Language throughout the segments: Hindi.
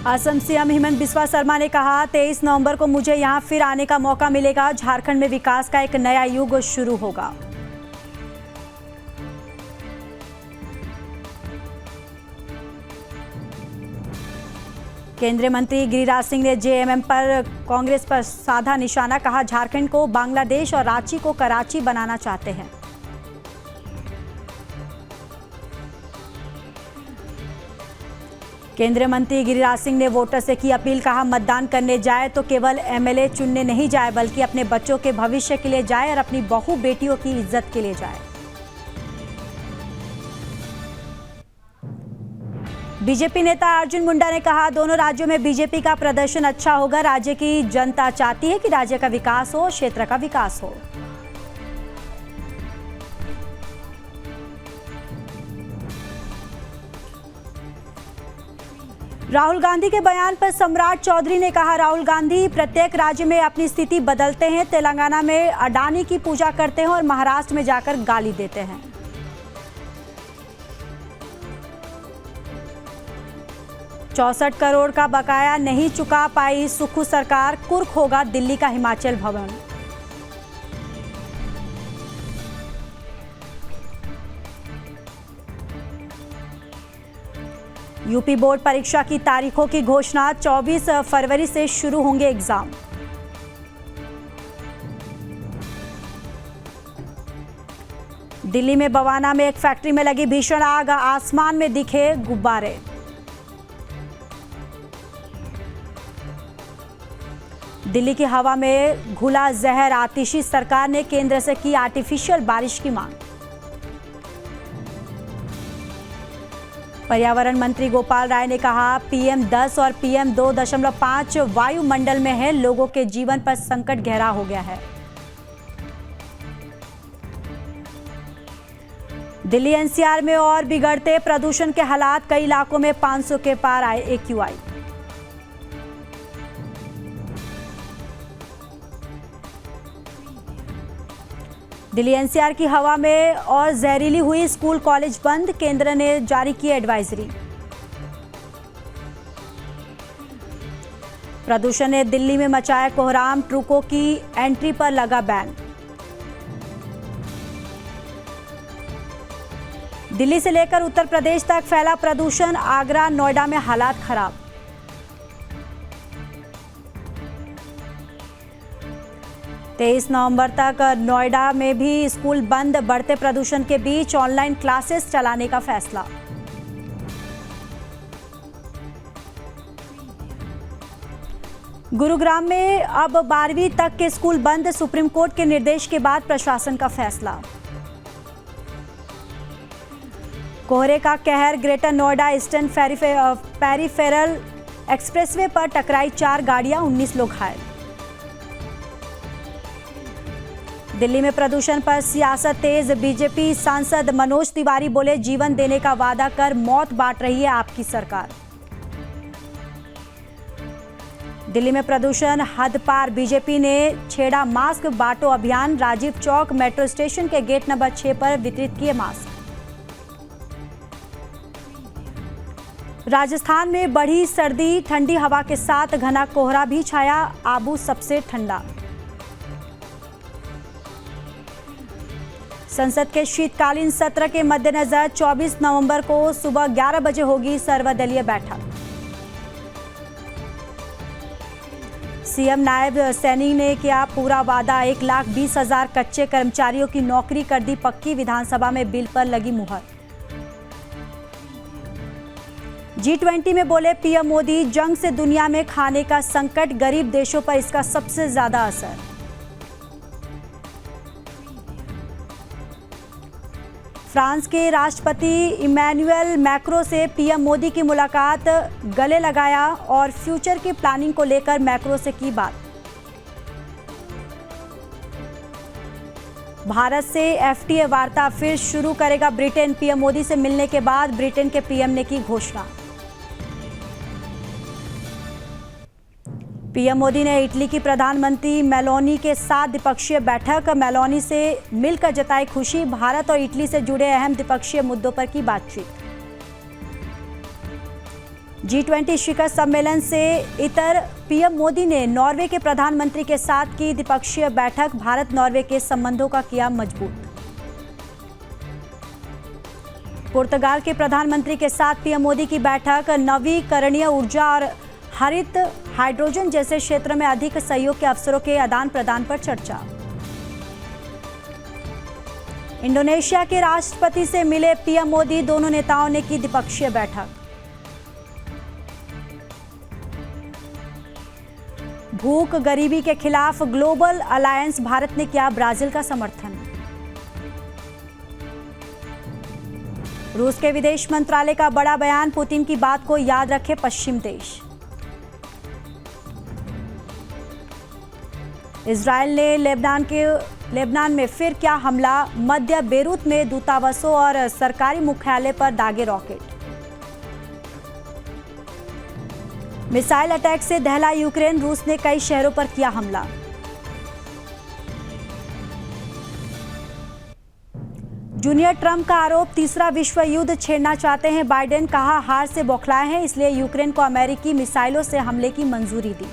असम सीएम हेमंत बिस्वा शर्मा ने कहा 23 नवंबर को मुझे यहां फिर आने का मौका मिलेगा। झारखंड में विकास का एक नया युग शुरू होगा। केंद्रीय मंत्री गिरिराज सिंह ने जेएमएम पर कांग्रेस पर साधा निशाना। कहा झारखंड को बांग्लादेश और रांची को कराची बनाना चाहते हैं। केंद्रीय मंत्री गिरिराज सिंह ने वोटर से की अपील। कहा मतदान करने जाए तो केवल एमएलए चुनने नहीं जाए बल्कि अपने बच्चों के भविष्य के लिए जाए और अपनी बहू बेटियों की इज्जत के लिए जाए। बीजेपी नेता अर्जुन मुंडा ने कहा दोनों राज्यों में बीजेपी का प्रदर्शन अच्छा होगा। राज्य की जनता चाहती है कि राज्य का विकास हो, क्षेत्र का विकास हो। राहुल गांधी के बयान पर सम्राट चौधरी ने कहा राहुल गांधी प्रत्येक राज्य में अपनी स्थिति बदलते हैं। तेलंगाना में अडानी की पूजा करते हैं और महाराष्ट्र में जाकर गाली देते हैं। चौसठ करोड़ का बकाया नहीं चुका पाई सुक्खू सरकार। कुर्क होगा दिल्ली का हिमाचल भवन। यूपी बोर्ड परीक्षा की तारीखों की घोषणा। 24 फरवरी से शुरू होंगे एग्जाम। दिल्ली में बवाना में एक फैक्ट्री में लगी भीषण आग। आसमान में दिखे गुब्बारे। दिल्ली की हवा में घुला जहर आतिशी। सरकार ने केंद्र से की आर्टिफिशियल बारिश की मांग। पर्यावरण मंत्री गोपाल राय ने कहा PM 10 और PM 2.5 वायुमंडल में है। लोगों के जीवन पर संकट गहरा हो गया है। दिल्ली NCR में और बिगड़ते प्रदूषण के हालात। कई इलाकों में 500 के पार आए AQI। दिल्ली NCR की हवा में और जहरीली हुई। स्कूल कॉलेज बंद। केंद्र ने जारी की एडवाइजरी। प्रदूषण ने दिल्ली में मचाया कोहराम। ट्रकों की एंट्री पर लगा बैन। दिल्ली से लेकर उत्तर प्रदेश तक फैला प्रदूषण। आगरा नोएडा में हालात खराब। तेईस नवंबर तक नोएडा में भी स्कूल बंद। बढ़ते प्रदूषण के बीच ऑनलाइन क्लासेस चलाने का फैसला। गुरुग्राम में अब 12वीं तक के स्कूल बंद। सुप्रीम कोर्ट के निर्देश के बाद प्रशासन का फैसला। कोहरे का कहर। Greater Noida eastern peripheral expressway पर टकराई 4 गाड़ियां। 19 लोग घायल। दिल्ली में प्रदूषण पर सियासत तेज। बीजेपी सांसद मनोज तिवारी बोले जीवन देने का वादा कर मौत बांट रही है आपकी सरकार। दिल्ली में प्रदूषण हद पार। बीजेपी ने छेड़ा मास्क बांटो अभियान। राजीव चौक मेट्रो स्टेशन के गेट नंबर 6 पर वितरित किए मास्क। राजस्थान में बढ़ी सर्दी। ठंडी हवा के साथ घना कोहरा भी छाया। आबू सबसे ठंडा। संसद के शीतकालीन सत्र के मद्देनजर 24 नवंबर को सुबह 11 बजे होगी सर्वदलीय बैठक। सीएम नायब सैनी ने किया पूरा वादा। 1,20,000 कच्चे कर्मचारियों की नौकरी कर दी पक्की। विधानसभा में बिल पर लगी मुहर। G20 में बोले PM मोदी जंग से दुनिया में खाने का संकट। गरीब देशों पर इसका सबसे ज्यादा असर। फ्रांस के राष्ट्रपति इमैनुअल मैक्रों से PM मोदी की मुलाकात। गले लगाया और फ्यूचर की प्लानिंग को लेकर मैक्रों से की बात। भारत से FTA वार्ता फिर शुरू करेगा ब्रिटेन। PM मोदी से मिलने के बाद ब्रिटेन के PM ने की घोषणा। PM मोदी ने इटली की प्रधानमंत्री मेलोनी के साथ द्विपक्षीय बैठक। मेलोनी से मिलकर जताई खुशी। भारत और इटली से जुड़े अहम द्विपक्षीय मुद्दों पर की बातचीत। G20 शिखर सम्मेलन से इतर पीएम मोदी ने नॉर्वे के प्रधानमंत्री के साथ की द्विपक्षीय बैठक, भारत नॉर्वे के संबंधों का किया मजबूत। पुर्तगाल के प्रधानमंत्री के साथ पीएम मोदी की बैठक, नवीकरणीय ऊर्जा और हरित हाइड्रोजन जैसे क्षेत्र में अधिक सहयोग के अवसरों के आदान प्रदान पर चर्चा। इंडोनेशिया के राष्ट्रपति से मिले पीएम मोदी, दोनों नेताओं ने की द्विपक्षीय बैठक। भूख गरीबी के खिलाफ ग्लोबल अलायंस भारत ने किया ब्राजील का समर्थन। रूस के विदेश मंत्रालय का बड़ा बयान, पुतिन की बात को याद रखे पश्चिम देश। इजरायल ने लेबनान में फिर क्या हमला, मध्य बेरूत में दूतावासों और सरकारी मुख्यालय पर दागे रॉकेट। मिसाइल अटैक से दहला यूक्रेन, रूस ने कई शहरों पर किया हमला। जूनियर ट्रंप का आरोप, तीसरा विश्व युद्ध छेड़ना चाहते हैं बाइडेन, कहा हार से बौखलाए हैं इसलिए यूक्रेन को अमेरिकी मिसाइलों से हमले की मंजूरी दी।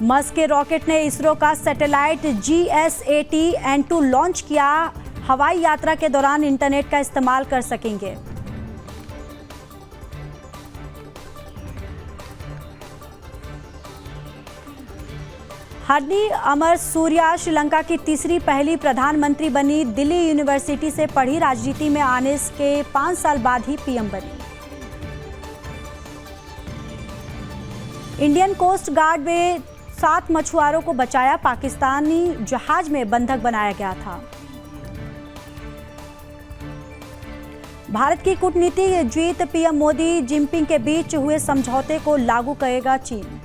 मस्क के रॉकेट ने इसरो का सैटेलाइट GSAT-N2 लॉन्च किया, हवाई यात्रा के दौरान इंटरनेट का इस्तेमाल कर सकेंगे। हरनी अमर सूर्या श्रीलंका की तीसरी पहली प्रधानमंत्री बनी, दिल्ली यूनिवर्सिटी से पढ़ी, राजनीति में आने के 5 साल बाद ही पीएम बनी। इंडियन कोस्ट गार्ड में 7 मछुआरों को बचाया, पाकिस्तानी जहाज में बंधक बनाया गया था। भारत की कूटनीतिक जीत, पीएम मोदी जिनपिंग के बीच हुए समझौते को लागू करेगा चीन।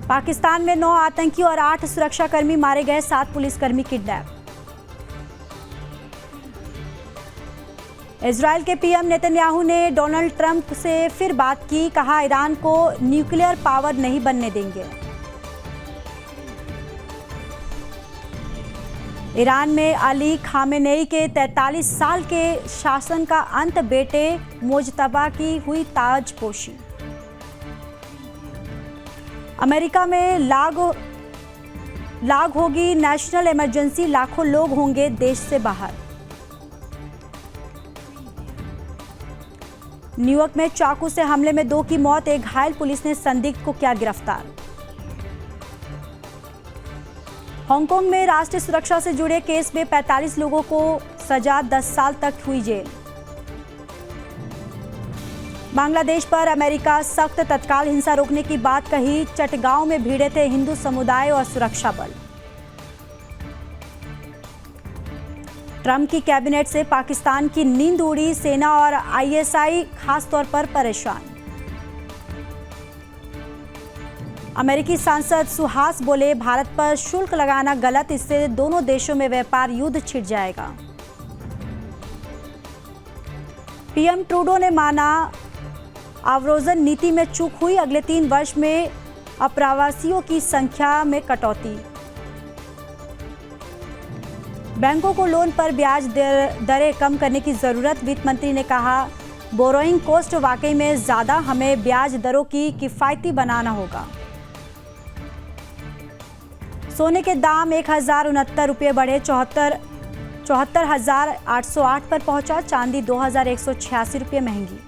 पाकिस्तान में 9 आतंकी और 8 सुरक्षाकर्मी मारे गए, 7 पुलिसकर्मी किडनैप। इजरायल के पीएम नेतन्याहू ने डोनाल्ड ट्रंप से फिर बात की, कहा ईरान को न्यूक्लियर पावर नहीं बनने देंगे। ईरान में अली खामेनेई के 43 साल के शासन का अंत, बेटे मोजतबा की हुई ताजपोशी। अमेरिका में लाग होगी नेशनल इमरजेंसी, लाखों लोग होंगे देश से बाहर। न्यूयॉर्क में चाकू से हमले में 2 की मौत, 1 घायल, पुलिस ने संदिग्ध को किया गिरफ्तार। हांगकांग में राष्ट्रीय सुरक्षा से जुड़े केस में 45 लोगों को सजा, 10 साल तक हुई जेल। बांग्लादेश पर अमेरिका सख्त, तत्काल हिंसा रोकने की बात कही, चटगांव में भिड़े थे हिंदू समुदाय और सुरक्षा बल। ट्रंप की कैबिनेट से पाकिस्तान की नींद उड़ी, सेना और ISI खासतौर पर परेशान। अमेरिकी सांसद सुहास बोले, भारत पर शुल्क लगाना गलत, इससे दोनों देशों में व्यापार युद्ध छिड़ जाएगा। पीएम ट्रूडो ने माना अवरोजन नीति में चूक हुई, अगले 3 वर्ष में अप्रवासियों की संख्या में कटौती। बैंकों को लोन पर ब्याज दरें कम करने की जरूरत, वित्त मंत्री ने कहा बोरोइंग कॉस्ट वाकई में ज्यादा, हमें ब्याज दरों की किफायती बनाना होगा। सोने के दाम 1069 रुपये बढ़े, 74,808 पर पहुंचा, चांदी 2,186 रुपये महंगी।